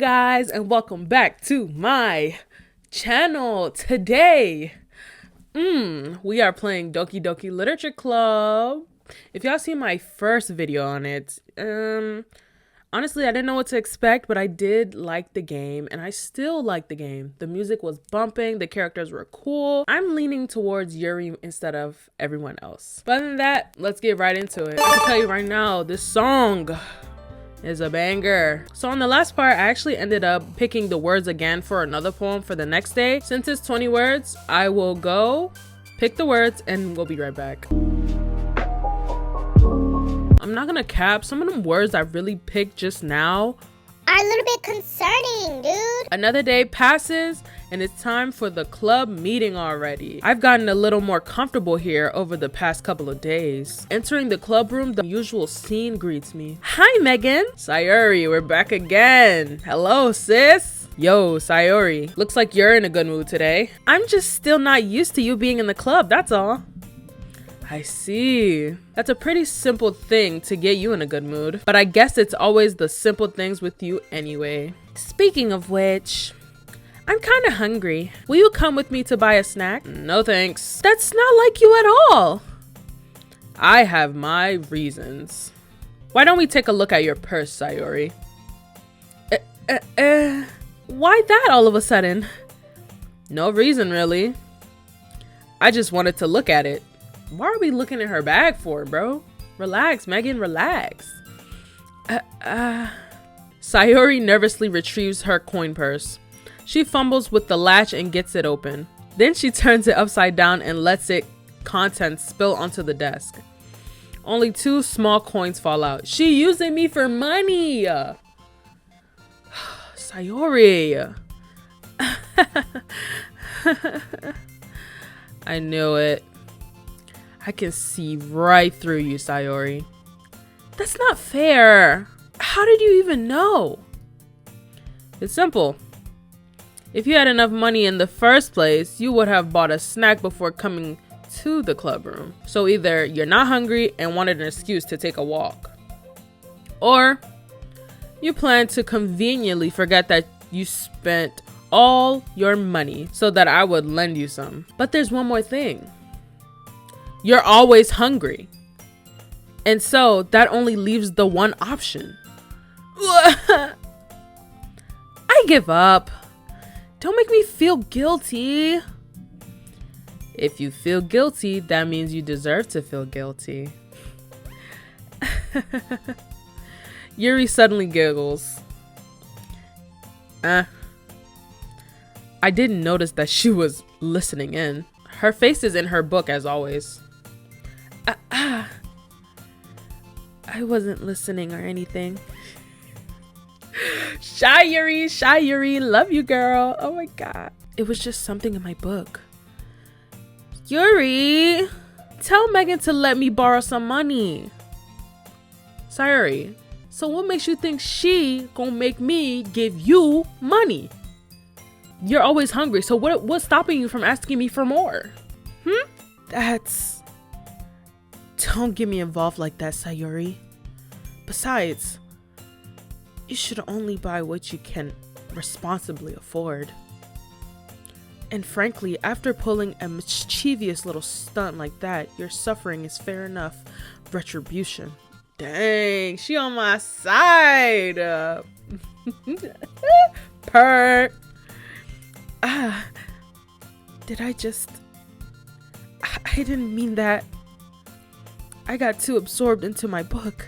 guys, and welcome back to my channel. Today we are playing Doki Doki Literature Club. If y'all see my first video on it, honestly I didn't know what to expect, but I did like the game and I still like the game. The music was bumping, the characters were cool. I'm leaning towards Yuri instead of everyone else. But other than that, let's get right into it. I can tell you right now, this song is a banger. So on the last part, I actually ended up picking the words again for another poem for the next day. Since it's 20 words, I will go pick the words and we'll be right back. I'm not gonna cap, some of them words I really picked just now are a little bit concerning, dude. Another day passes and it's time for the club meeting already. I've gotten a little more comfortable here over the past couple of days. Entering the club room, the usual scene greets me. Hi, Megan. Sayuri, we're back again. Hello, sis. Yo, Sayuri. Looks like you're in a good mood today. I'm just still not used to you being in the club, that's all. I see. That's a pretty simple thing to get you in a good mood, but I guess it's always the simple things with you anyway. Speaking of which, I'm kind of hungry. Will you come with me to buy a snack? No thanks. That's not like you at all. I have my reasons. Why don't we take a look at your purse, Sayuri? Why that all of a sudden? No reason really. I just wanted to look at it. Why are we looking at her bag for, bro? Relax, Megan, relax. Sayuri nervously retrieves her coin purse. She fumbles with the latch and gets it open. Then she turns it upside down and lets its contents spill onto the desk. Only 2 small coins fall out. She using me for money! Sayuri! I knew it. I can see right through you, Sayuri. That's not fair. How did you even know? It's simple. If you had enough money in the first place, you would have bought a snack before coming to the club room. So either you're not hungry and wanted an excuse to take a walk, or you plan to conveniently forget that you spent all your money so that I would lend you some. But there's one more thing. You're always hungry. And so that only leaves the one option. I give up. Don't make me feel guilty. If you feel guilty, that means you deserve to feel guilty. Yuri suddenly giggles. I didn't notice that she was listening in. Her face is in her book as always. I wasn't listening or anything. Shy Yuri, love you, girl. Oh my god. It was just something in my book. Yuri, tell Megan to let me borrow some money. Sayuri, so what makes you think she gonna make me give you money? You're always hungry, so what's stopping you from asking me for more? Don't get me involved like that, Sayuri. Besides, you should only buy what you can responsibly afford. And frankly, after pulling a mischievous little stunt like that, your suffering is fair enough retribution. Dang, she on my side. Purr. Did I didn't mean that. I got too absorbed into my book.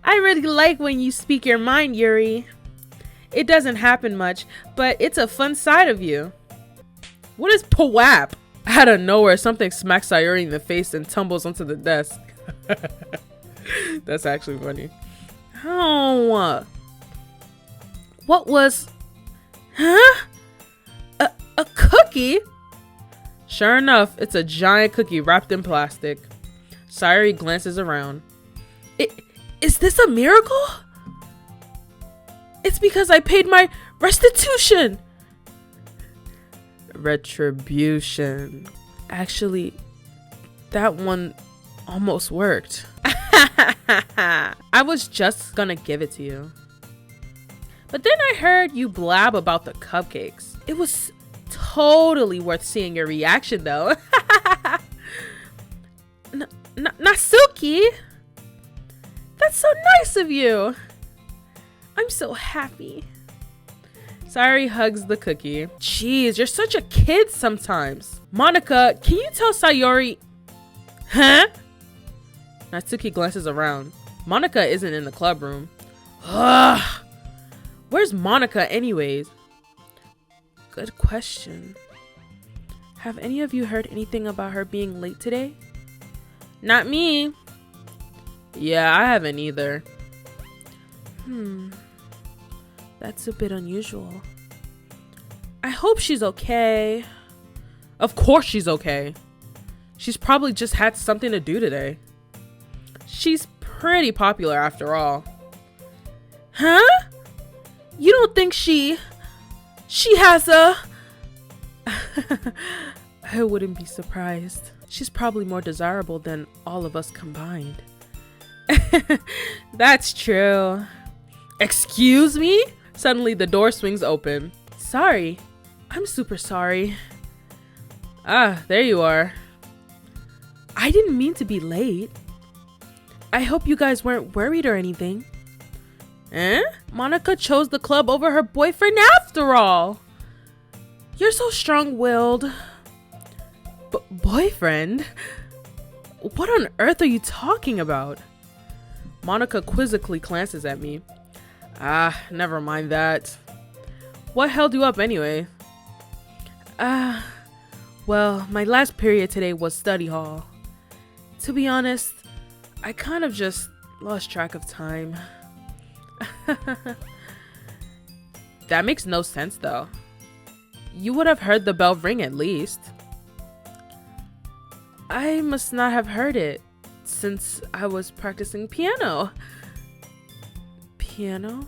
I really like when you speak your mind, Yuri. It doesn't happen much, but it's a fun side of you. What is pawap? Out of nowhere, something smacks Sayuri in the face and tumbles onto the desk. That's actually funny. Oh. What was... Huh? A cookie? Sure enough, it's a giant cookie wrapped in plastic. Sayuri glances around. Is this a miracle? It's because I paid my restitution. Retribution. Actually, that one almost worked. I was just gonna give it to you. But then I heard you blab about the cupcakes. It was totally worth seeing your reaction though. Natsuki! That's so nice of you. I'm so happy. Sayori hugs the cookie. Jeez, you're such a kid sometimes. Monika, can you tell Sayori? Huh? Natsuki glances around. Monika isn't in the club room. Ugh. Where's Monika anyways? Good question. Have any of you heard anything about her being late today? Not me. Yeah, I haven't either. That's a bit unusual. I hope she's okay. Of course she's okay. She's probably just had something to do today. She's pretty popular after all. Huh? You don't think she has a... I wouldn't be surprised. She's probably more desirable than all of us combined. That's true. Excuse me? Suddenly the door swings open. Sorry. I'm super sorry. Ah, there you are. I didn't mean to be late. I hope you guys weren't worried or anything. Eh? Monika chose the club over her boyfriend after all. You're so strong-willed. Boyfriend? What on earth are you talking about? Monika quizzically glances at me. Ah, never mind that. What held you up anyway? Well, my last period today was study hall. To be honest, I kind of just lost track of time. That makes no sense though. You would have heard the bell ring at least. I must not have heard it since I was practicing piano. Piano?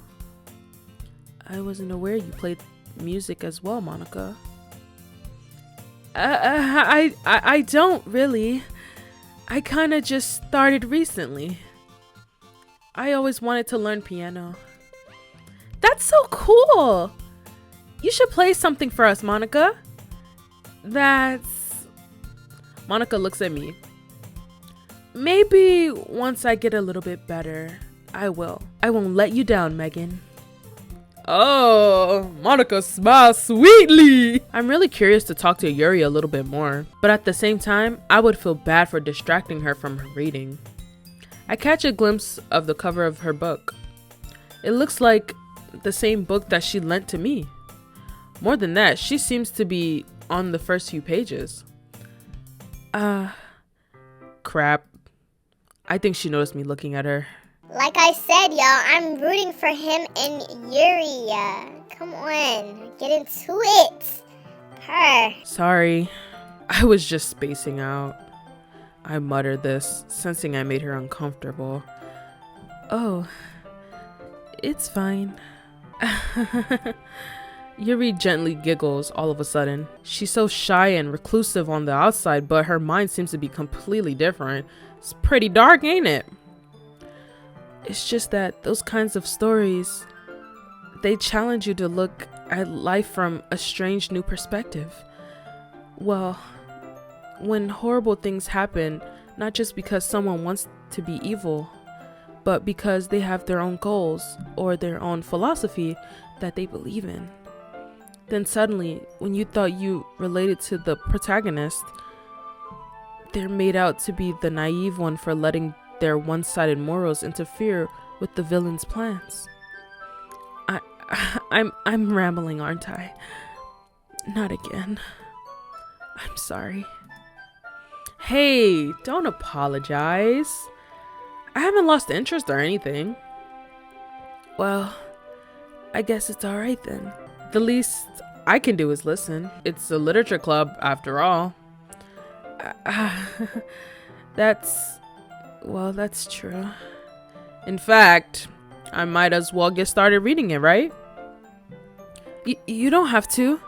I wasn't aware you played music as well, Monika. I don't really. I kind of just started recently. I always wanted to learn piano. That's so cool! You should play something for us, Monika. Monika looks at me. Maybe once I get a little bit better, I will. I won't let you down, Megan. Oh, Monika smiles sweetly. I'm really curious to talk to Yuri a little bit more, but at the same time, I would feel bad for distracting her from her reading. I catch a glimpse of the cover of her book. It looks like the same book that she lent to me. More than that, she seems to be on the first few pages. Crap. I think she noticed me looking at her. Like I said, y'all, I'm rooting for him and Yuri. Come on, get into it. Her. Sorry, I was just spacing out. I muttered this, sensing I made her uncomfortable. Oh, it's fine. Yuri gently giggles all of a sudden. She's so shy and reclusive on the outside, but her mind seems to be completely different. It's pretty dark, ain't it? It's just that those kinds of stories, they challenge you to look at life from a strange new perspective. Well, when horrible things happen, not just because someone wants to be evil, but because they have their own goals or their own philosophy that they believe in. Then suddenly, when you thought you related to the protagonist, they're made out to be the naive one for letting their one-sided morals interfere with the villain's plans. I'm rambling, aren't I? Not again. I'm sorry. Hey, don't apologize. I haven't lost interest or anything. Well, I guess it's alright then. The least I can do is listen. It's a literature club after all. That's true. In fact, I might as well get started reading it, right? You don't have to.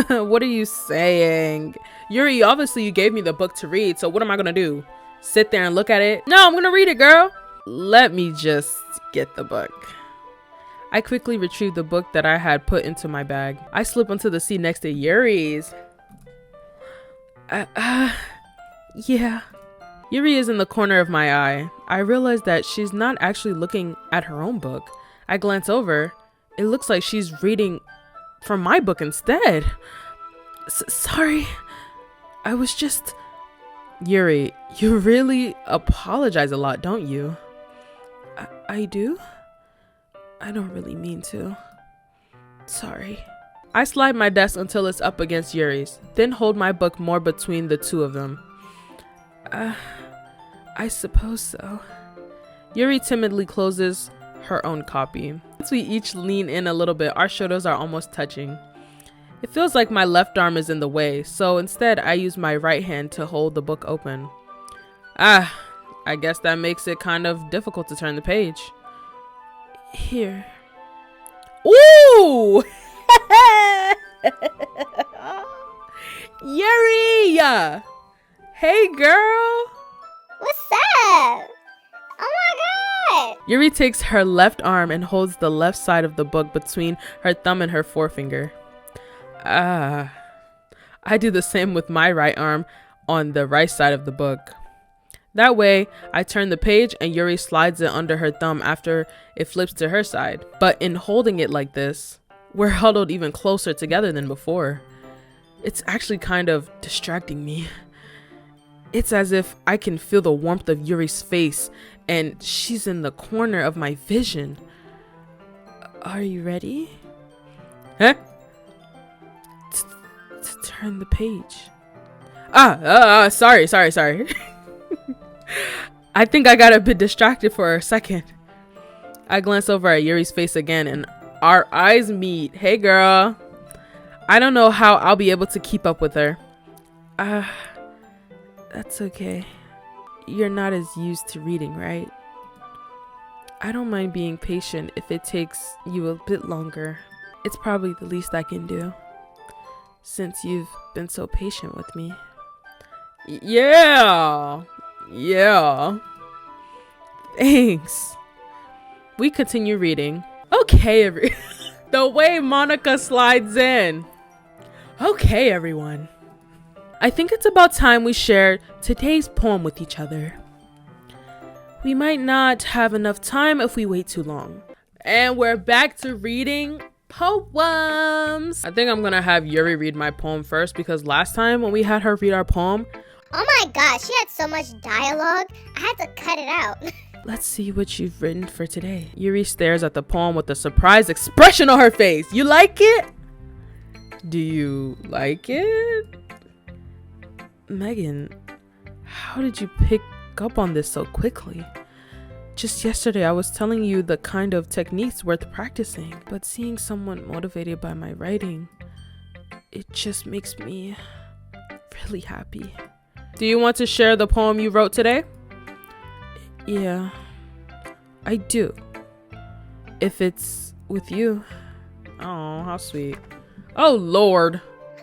What are you saying? Yuri, obviously you gave me the book to read, so what am I gonna do? sit there and look at it. No, I'm gonna read it, girl. Let me just get the book. I quickly retrieved the book that I had put into my bag. I slip onto the seat next to Yuri's. Yeah. Yuri is in the corner of my eye. I realize that she's not actually looking at her own book. I glance over. It looks like she's reading from my book instead. Sorry. I was just... Yuri, you really apologize a lot, don't you? I do? I don't really mean to. Sorry. I slide my desk until it's up against Yuri's, then hold my book more between the two of them. I suppose so. Yuri timidly closes her own copy. Once we each lean in a little bit, our shoulders are almost touching. It feels like my left arm is in the way, so instead I use my right hand to hold the book open. I guess that makes it kind of difficult to turn the page. Here. Ooh! Yuri! Hey, girl! What's up? Oh my god! Yuri takes her left arm and holds the left side of the book between her thumb and her forefinger. I do the same with my right arm on the right side of the book. That way, I turn the page and Yuri slides it under her thumb after it flips to her side. But in holding it like this, we're huddled even closer together than before. It's actually kind of distracting me. It's as if I can feel the warmth of Yuri's face and she's in the corner of my vision. Are you ready? Huh? To turn the page. Sorry. I think I got a bit distracted for a second. I glance over at Yuri's face again and our eyes meet. Hey, girl. I don't know how I'll be able to keep up with her. That's okay. You're not as used to reading, right? I don't mind being patient if it takes you a bit longer. It's probably the least I can do, since you've been so patient with me. Yeah. Thanks. We continue reading. Okay, the way MONIKA slides in. Okay, everyone. I think it's about time we shared today's poem with each other. We might not have enough time if we wait too long. And we're back to reading poems. I think I'm gonna have Yuri read my poem first because last time when we had her read our poem, oh my gosh, she had so much dialogue, I had to cut it out. Let's see what you've written for today. Yuri stares at the poem with a surprised expression on her face. You like it? Do you like it? Megan, how did you pick up on this so quickly? Just yesterday I was telling you the kind of techniques worth practicing, but seeing someone motivated by my writing, it just makes me really happy. Do you want to share the poem you wrote today? Yeah, I do. If it's with you. Oh, how sweet. Oh, Lord.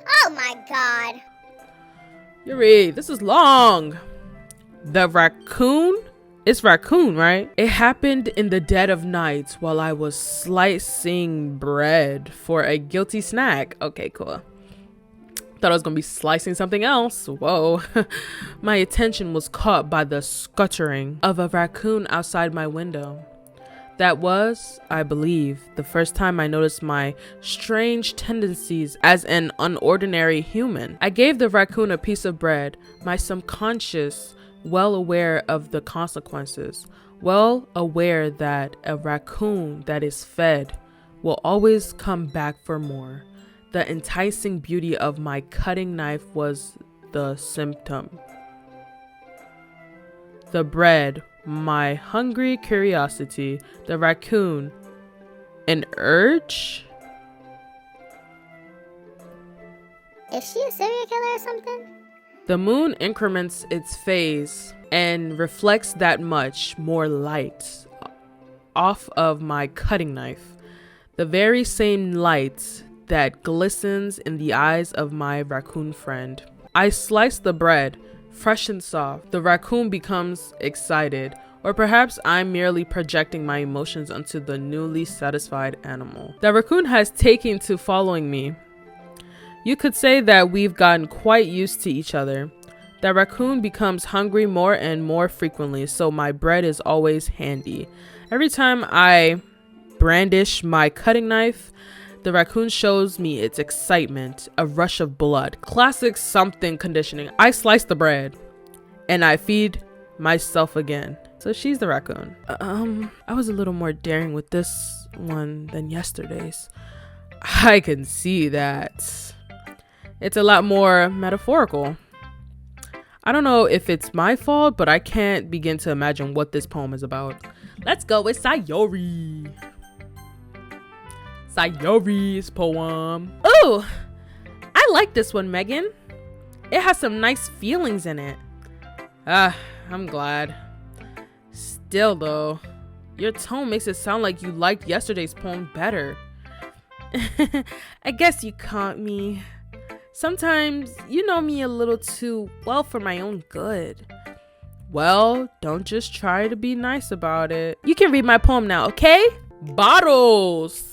Oh my god. Yuri, this is long. The raccoon? It's raccoon, right? It happened in the dead of night while I was slicing bread for a guilty snack. Okay, cool. Thought I was gonna be slicing something else. Whoa. My attention was caught by the scuttering of a raccoon outside my window. That was, I believe, the first time I noticed my strange tendencies as an unordinary human. I gave the raccoon a piece of bread, my subconscious well aware of the consequences, well aware that a raccoon that is fed will always come back for more. The enticing beauty of my cutting knife was the symptom. The bread, my hungry curiosity. The raccoon, an urge? Is she a serial killer or something? The moon increments its phase and reflects that much more light off of my cutting knife. The very same light that glistens in the eyes of my raccoon friend. I slice the bread, fresh and soft. The raccoon becomes excited. Or perhaps I'm merely projecting my emotions onto the newly satisfied animal. The raccoon has taken to following me. You could say that we've gotten quite used to each other. The raccoon becomes hungry more and more frequently, so my bread is always handy. Every time I brandish my cutting knife, the raccoon shows me its excitement, a rush of blood. Classic something conditioning. I slice the bread and I feed myself again. So she's the raccoon. I was a little more daring with this one than yesterday's. I can see that. It's a lot more metaphorical. I don't know if it's my fault, but I can't begin to imagine what this poem is about. Let's go with Sayori. Sayori's poem. Ooh, I like this one, Megan. It has some nice feelings in it. I'm glad. Still though, your tone makes it sound like you liked yesterday's poem better. I guess you caught me. Sometimes you know me a little too well for my own good. Well, don't just try to be nice about it. You can read my poem now, okay? Bottles.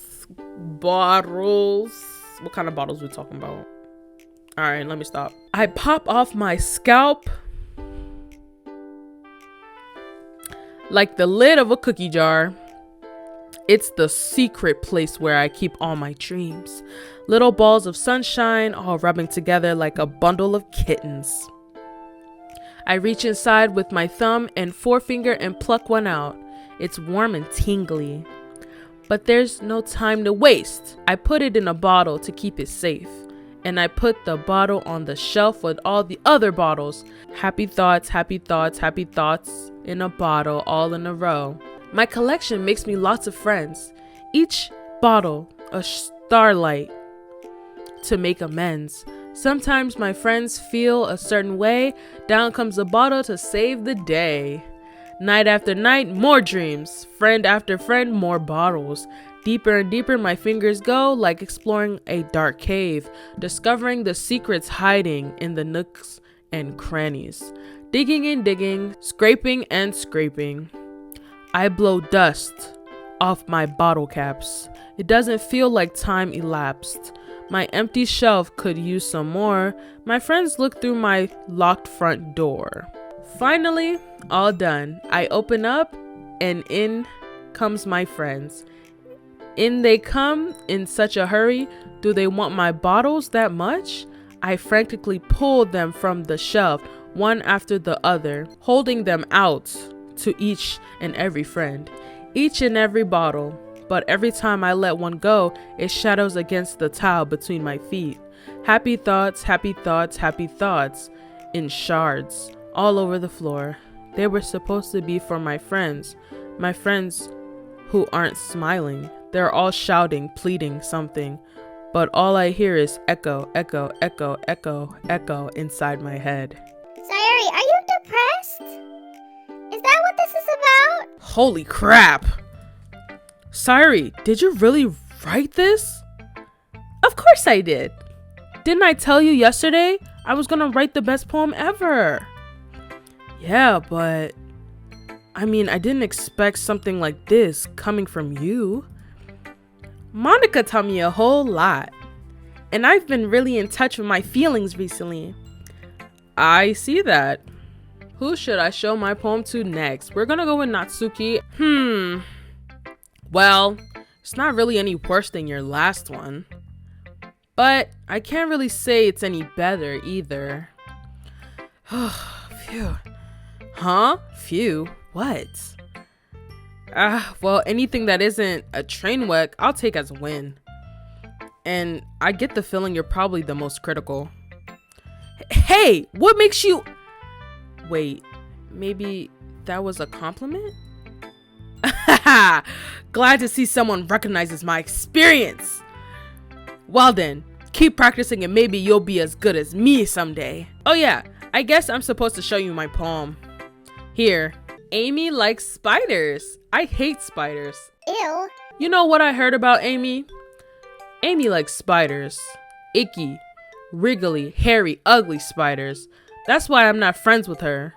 What kind of bottles we talking about? All right, let me stop. I pop off my scalp like the lid of a cookie jar. It's the secret place where I keep all my dreams. Little balls of sunshine all rubbing together like a bundle of kittens. I reach inside with my thumb and forefinger and pluck one out. It's warm and tingly. But there's no time to waste. I put it in a bottle to keep it safe. And I put the bottle on the shelf with all the other bottles. Happy thoughts, happy thoughts, happy thoughts in a bottle, all in a row. My collection makes me lots of friends. Each bottle a starlight to make amends. Sometimes my friends feel a certain way. Down comes a bottle to save the day. Night after night, more dreams. Friend after friend, more bottles. Deeper and deeper my fingers go, like exploring a dark cave, discovering the secrets hiding in the nooks and crannies. Digging and digging, scraping and scraping. I blow dust off my bottle caps. It doesn't feel like time elapsed. My empty shelf could use some more. My friends look through my locked front door. Finally, all done. I open up and in comes my friends. In they come in such a hurry. Do they want my bottles that much? I frantically pull them from the shelf, one after the other, holding them out to each and every friend, each and every bottle. But every time I let one go, it shadows against the tile between my feet. Happy thoughts, happy thoughts, happy thoughts in shards all over the floor. They were supposed to be for my friends who aren't smiling. They're all shouting, pleading something, but all I hear is echo, echo, echo, echo, echo inside my head. Sayori, are you depressed? Is that what this is about? Holy crap! Sayori, did you really write this? Of course I did. Didn't I tell you yesterday I was gonna write the best poem ever? Yeah, but I didn't expect something like this coming from you. MONIKA taught me a whole lot, and I've been really in touch with my feelings recently. I see that. Who should I show my poem to next? We're gonna go with Natsuki. Well, it's not really any worse than your last one, but I can't really say it's any better either. Phew. Huh? Phew. What? Well, anything that isn't a train wreck, I'll take as a win. And I get the feeling you're probably the most critical. Hey, what makes you... Wait, maybe that was a compliment? Glad to see someone recognizes my experience. Well then, keep practicing and maybe you'll be as good as me someday. Oh yeah, I guess I'm supposed to show you my poem. Here. Amy likes spiders. I hate spiders. Ew. You know what I heard about Amy? Amy likes spiders. Icky, wriggly, hairy, ugly spiders. That's why I'm not friends with her.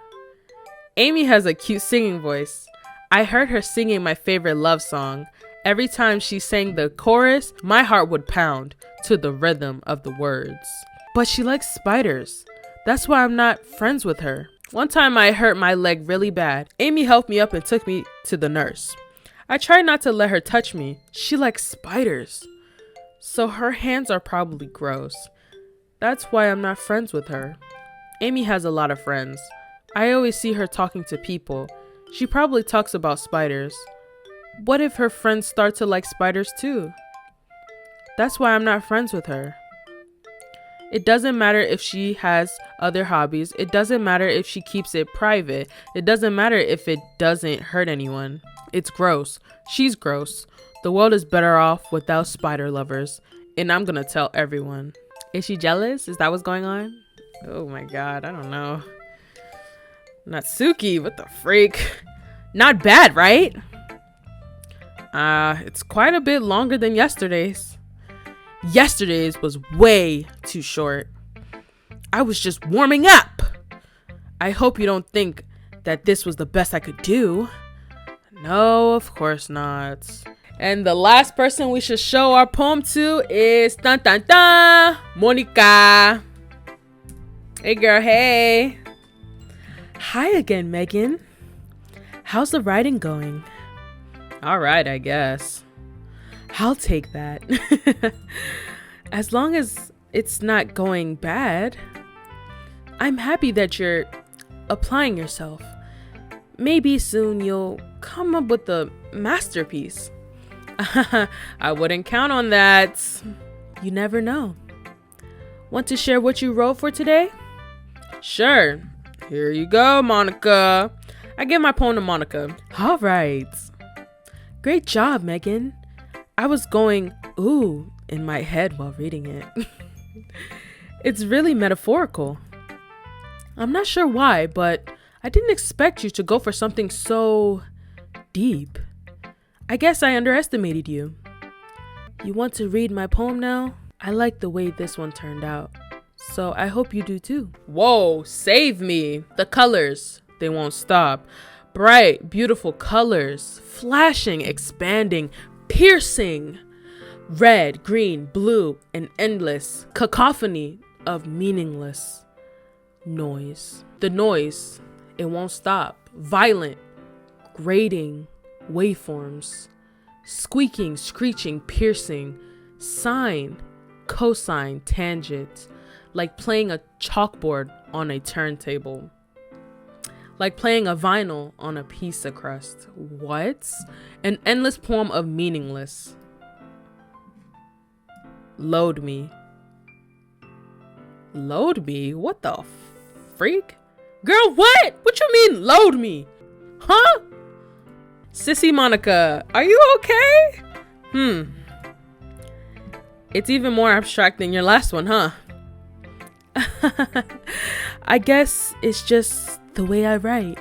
Amy has a cute singing voice. I heard her singing my favorite love song. Every time she sang the chorus, my heart would pound to the rhythm of the words. But she likes spiders. That's why I'm not friends with her. One time I hurt my leg really bad. Amy helped me up and took me to the nurse. I tried not to let her touch me. She likes spiders. So her hands are probably gross. That's why I'm not friends with her. Amy has a lot of friends. I always see her talking to people. She probably talks about spiders. What if her friends start to like spiders too? That's why I'm not friends with her. It doesn't matter if she has other hobbies. It doesn't matter if she keeps it private. It doesn't matter if it doesn't hurt anyone. It's gross. She's gross. The world is better off without spider lovers. And I'm gonna tell everyone. Is she jealous? Is that what's going on? Oh my god, I don't know. Natsuki, what the freak? Not bad, right? It's quite a bit longer than yesterday's. Yesterday's was way too short. I was just warming up. I hope you don't think that this was the best I could do. No, of course not. And the last person we should show our poem to is MONIKA. Hey girl, hey. Hi again, Megan. How's the writing going? All right, I guess. I'll take that. As long as it's not going bad. I'm happy that you're applying yourself. Maybe soon you'll come up with a masterpiece. I wouldn't count on that. You never know. Want to share what you wrote for today? Sure. Here you go, Monica. I give my poem to Monica. All right. Great job, Megan. I was going, ooh, in my head while reading it. It's really metaphorical. I'm not sure why, but I didn't expect you to go for something so deep. I guess I underestimated you. You want to read my poem now? I like the way this one turned out, so I hope you do too. Whoa, save me. The colors, they won't stop. Bright, beautiful colors, flashing, expanding, piercing. Red, green, blue, an endless cacophony of meaningless noise. The noise, it won't stop. Violent, grating, waveforms, squeaking, screeching, piercing, sine, cosine, tangent, like playing a chalkboard on a turntable, like playing a vinyl on a pizza crust. What? An endless poem of meaningless. Load me. Load me? What the freak? Girl, what? What you mean load me? Huh? Sissy Monica, are you okay? It's even more abstract than your last one, huh? I guess it's just the way I write.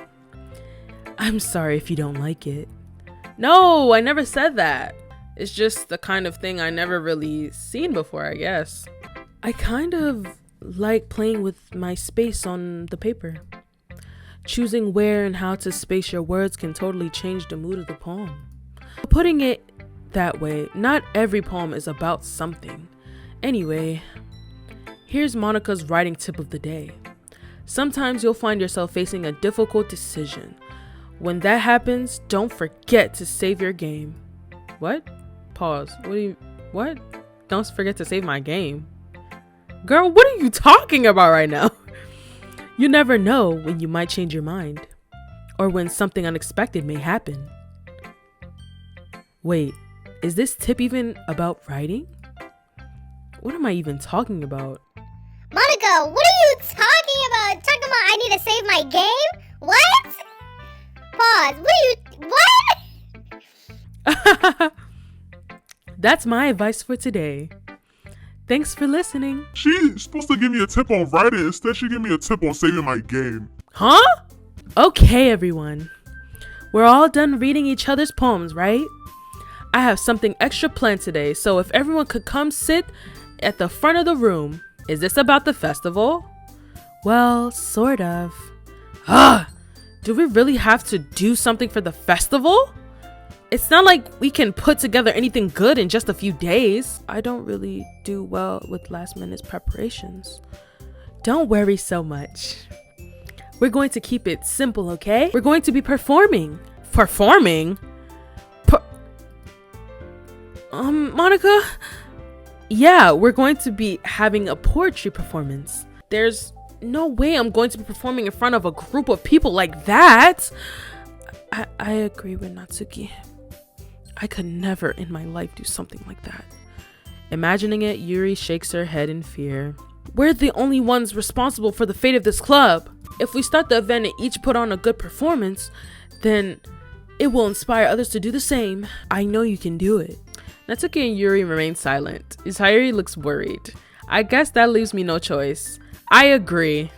I'm sorry if you don't like it. No, I never said that. It's just the kind of thing I never really seen before, I guess. I kind of like playing with my space on the paper. Choosing where and how to space your words can totally change the mood of the poem. Putting it that way, not every poem is about something. Anyway, here's Monica's writing tip of the day. Sometimes you'll find yourself facing a difficult decision. When that happens, don't forget to save your game. What? Pause. What? Don't forget to save my game. Girl, what are you talking about right now? You never know when you might change your mind, or when something unexpected may happen. Wait, is this tip even about writing? What am I even talking about? Monica, what are you talking about? Talking about I need to save my game? What? Pause. What? That's my advice for today. Thanks for listening. She's supposed to give me a tip on writing. Instead, she gave me a tip on saving my game. Huh? Okay, everyone. We're all done reading each other's poems, right? I have something extra planned today, so if everyone could come sit at the front of the room. Is this about the festival? Well, sort of. Ugh! Do we really have to do something for the festival? It's not like we can put together anything good in just a few days. I don't really do well with last minute preparations. Don't worry so much. We're going to keep it simple, okay? We're going to be performing. Performing? Monika? Yeah, we're going to be having a poetry performance. There's no way I'm going to be performing in front of a group of people like that. I agree with Natsuki. I could never in my life do something like that. Imagining it, Yuri shakes her head in fear. We're the only ones responsible for the fate of this club. If we start the event and each put on a good performance, then it will inspire others to do the same. I know you can do it. Natsuki and Yuri remain silent. Sayori looks worried. I guess that leaves me no choice. I agree.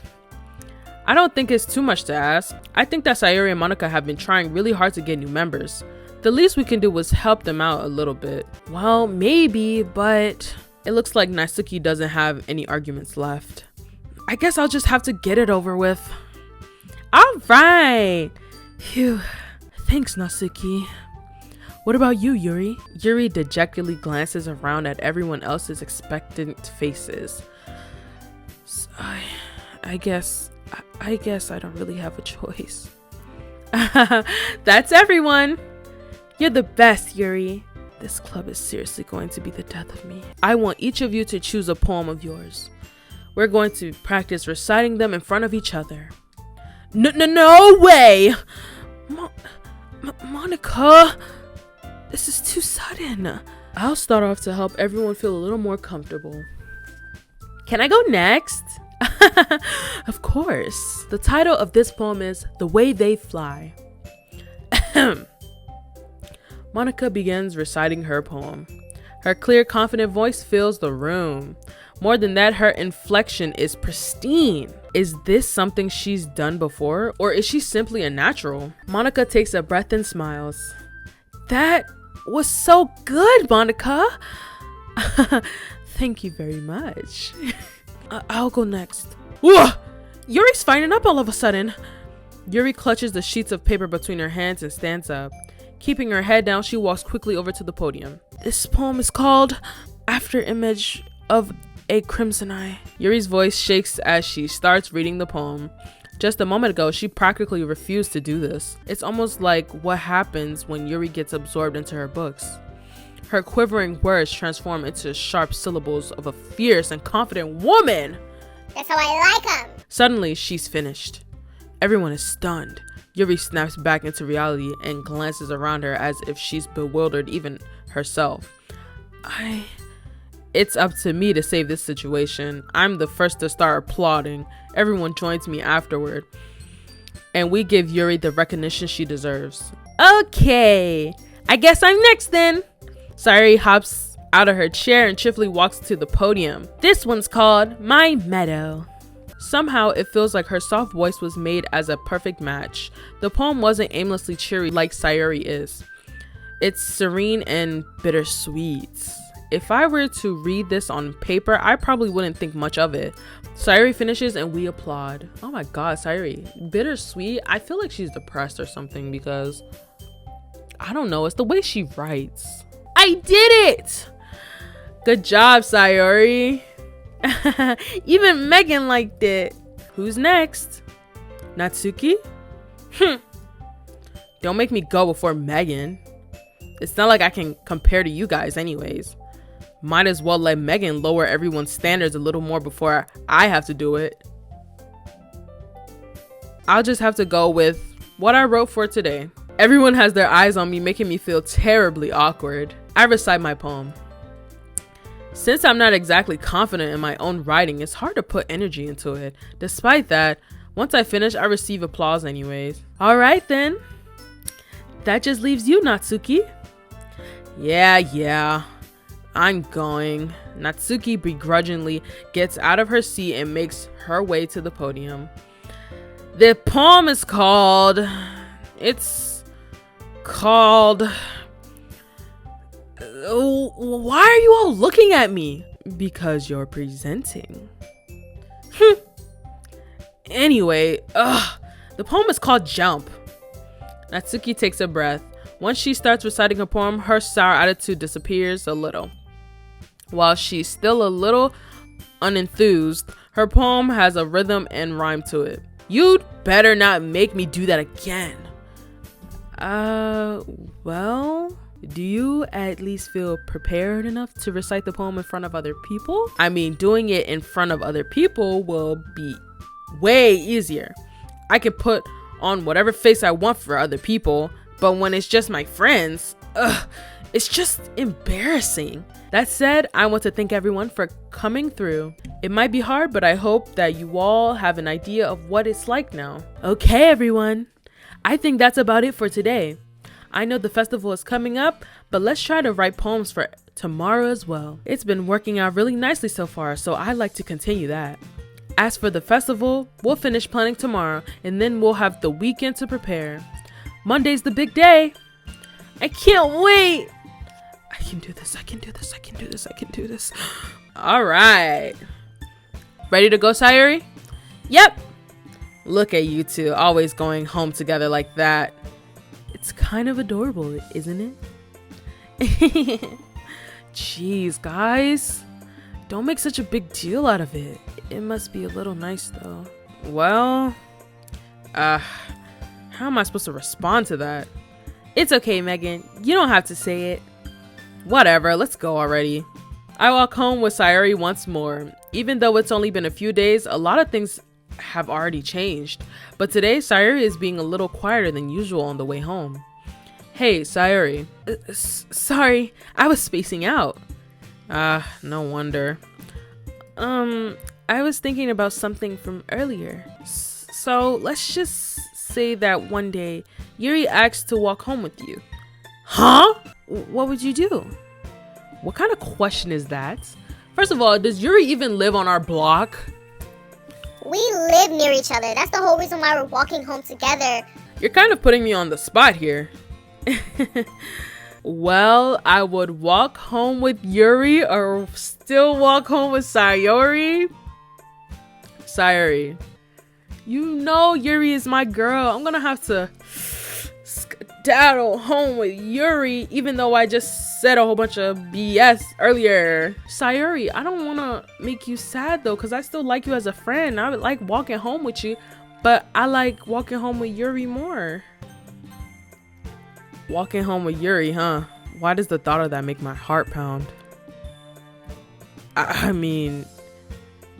I don't think it's too much to ask. I think that Sayori and Monika have been trying really hard to get new members. The least we can do was help them out a little bit. Well, maybe, but it looks like Natsuki doesn't have any arguments left. I guess I'll just have to get it over with. All right. Phew. Thanks, Natsuki. What about you, Yuri? Yuri dejectedly glances around at everyone else's expectant faces. I guess I don't really have a choice. That's everyone. You're the best, Yuri. This club is seriously going to be the death of me. I want each of you to choose a poem of yours. We're going to practice reciting them in front of each other. No way! Monika, this is too sudden. I'll start off to help everyone feel a little more comfortable. Can I go next? Of course. The title of this poem is The Way They Fly. Monika begins reciting her poem. Her clear, confident voice fills the room. More than that, her inflection is pristine. Is this something she's done before, or is she simply a natural? Monika takes a breath and smiles. That was so good, Monika. Thank you very much. I'll go next. Whoa! Yuri's firing up all of a sudden. Yuri clutches the sheets of paper between her hands and stands up. Keeping her head down, she walks quickly over to the podium. This poem is called After Image of a Crimson Eye. Yuri's voice shakes as she starts reading the poem. Just a moment ago, she practically refused to do this. It's almost like what happens when Yuri gets absorbed into her books. Her quivering words transform into sharp syllables of a fierce and confident woman. That's how I like them. Suddenly, she's finished. Everyone is stunned. Yuri snaps back into reality and glances around her as if she's bewildered even herself. It's up to me to save this situation. I'm the first to start applauding. Everyone joins me afterward. And we give Yuri the recognition she deserves. Okay, I guess I'm next then. Sayori hops out of her chair and cheerfully walks to the podium. This one's called My Meadow. Somehow it feels like her soft voice was made as a perfect match. The poem wasn't aimlessly cheery like Sayori is. It's serene and bittersweet. If I were to read this on paper, I probably wouldn't think much of it. Sayori finishes and we applaud. Oh my god, Sayori. Bittersweet? I feel like she's depressed or something because I don't know. It's the way she writes. I did it! Good job, Sayori. Even Megan liked it. Who's next? Natsuki? Don't make me go before Megan. It's not like I can compare to you guys anyways. Might as well let Megan lower everyone's standards a little more before I have to do it. I'll just have to go with what I wrote for today. Everyone has their eyes on me, making me feel terribly awkward. I recite my poem. Since I'm not exactly confident in my own writing, it's hard to put energy into it. Despite that, once I finish, I receive applause anyways. Alright then. That just leaves you, Natsuki. Yeah. I'm going. Natsuki begrudgingly gets out of her seat and makes her way to the podium. The poem is called... Why are you all looking at me? Because you're presenting. Anyway, the poem is called Jump. Natsuki takes a breath. Once she starts reciting her poem, her sour attitude disappears a little. While she's still a little unenthused, her poem has a rhythm and rhyme to it. You'd better not make me do that again. Well, do you at least feel prepared enough to recite the poem in front of other people? I mean, doing it in front of other people will be way easier. I can put on whatever face I want for other people, but when it's just my friends, it's just embarrassing. That said, I want to thank everyone for coming through. It might be hard, but I hope that you all have an idea of what it's like now. Okay, everyone. I think that's about it for today. I know the festival is coming up, but let's try to write poems for tomorrow as well. It's been working out really nicely so far, so I'd like to continue that. As for the festival, we'll finish planning tomorrow, and then we'll have the weekend to prepare. Monday's the big day. I can't wait. I can do this, I can do this, I can do this, I can do this. All right. Ready to go, Sayuri? Yep. Look at you two, always going home together like that. It's kind of adorable, isn't it? Jeez, guys. Don't make such a big deal out of it. It must be a little nice, though. Well, how am I supposed to respond to that? It's okay, Megan. You don't have to say it. Whatever, let's go already. I walk home with Sayuri once more. Even though it's only been a few days, a lot of things have already changed. But today, Sayuri is being a little quieter than usual on the way home. Hey, Sayuri. Sorry, I was spacing out. No wonder. I was thinking about something from earlier. So let's just say that one day, Yuri asked to walk home with you. Huh? What would you do? What kind of question is that? First of all, does Yuri even live on our block? We live near each other. That's the whole reason why we're walking home together. You're kind of putting me on the spot here. Well, I would walk home with Yuri or still walk home with Sayuri. Sayuri, you know Yuri is my girl. I'm gonna have to skedaddle home with Yuri, even though I just said a whole bunch of BS earlier. Sayuri, I don't want to make you sad though, because I still like you as a friend. I would like walking home with you, but I like walking home with Yuri more. Walking home with Yuri, huh? Why does the thought of that make my heart pound? I mean,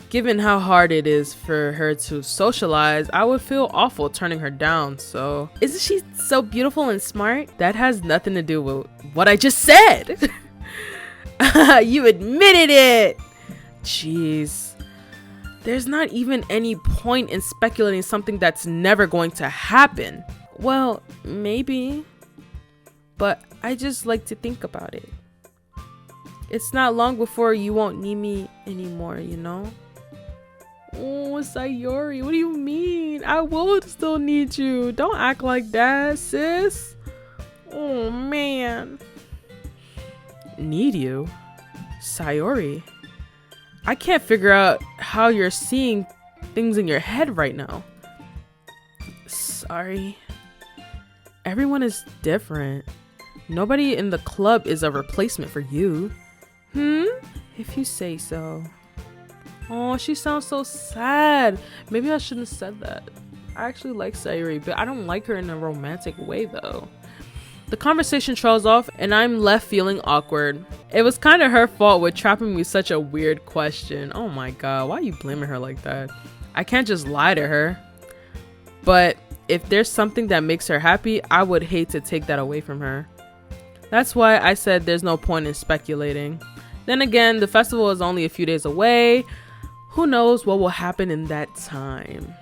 given how hard it is for her to socialize, I would feel awful turning her down, so... Isn't she so beautiful and smart? That has nothing to do with what I just said! You admitted it! Jeez. There's not even any point in speculating something that's never going to happen. Well, maybe. But I just like to think about it. It's not long before you won't need me anymore, you know? Oh, Sayuri, what do you mean? I will still need you. Don't act like that, sis. Oh, man. Need you? Sayuri? I can't figure out how you're seeing things in your head right now. Sorry. Everyone is different. Nobody in the club is a replacement for you. If you say so. Oh, she sounds so sad. Maybe I shouldn't have said that. I actually like Sayuri, but I don't like her in a romantic way though. The conversation trails off and I'm left feeling awkward. It was kind of her fault with trapping me such a weird question. Oh my god, why are you blaming her like that? I can't just lie to her. But if there's something that makes her happy, I would hate to take that away from her. That's why I said there's no point in speculating. Then again, the festival is only a few days away. Who knows what will happen in that time.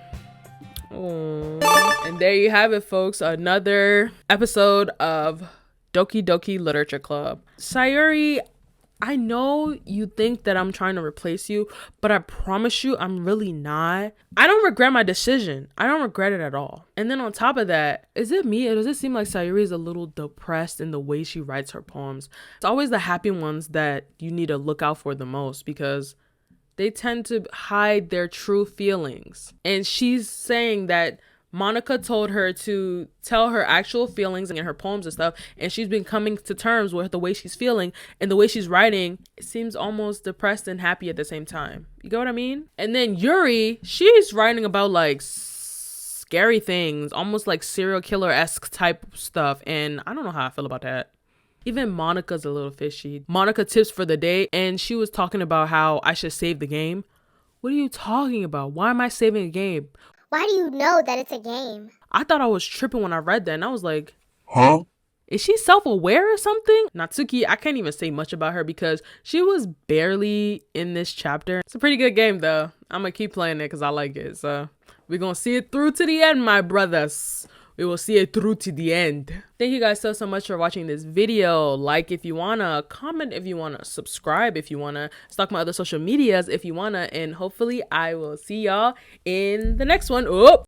Oh. And there you have it, folks. Another episode of Doki Doki Literature Club. Sayuri, I know you think that I'm trying to replace you, but I promise you I'm really not. I don't regret my decision. I don't regret it at all. And then on top of that, is it me or does it seem like Sayuri is a little depressed in the way she writes her poems? It's always the happy ones that you need to look out for the most because They tend to hide their true feelings. And she's saying that MONIKA told her to tell her actual feelings in her poems and stuff, and she's been coming to terms with the way she's feeling, and the way she's writing, it seems almost depressed and happy at the same time. You get what I mean? And then Yuri, she's writing about like scary things, almost like serial killer-esque type stuff, and I don't know how I feel about that. Even MONIKA's a little fishy. MONIKA tips for the day, and she was talking about how I should save the game. What are you talking about? Why am I saving a game? Why do you know that it's a game? I thought I was tripping when I read that, and I was like, Huh? is she self-aware or something? Natsuki, I can't even say much about her because she was barely in this chapter. It's a pretty good game, though. I'm going to keep playing it because I like it. So we're going to see it through to the end, my brothers. We will see it through to the end. Thank you guys so much for watching this video. Like if you wanna, comment if you wanna, subscribe if you wanna, stalk my other social medias if you wanna, and hopefully I will see y'all in the next one. Oh!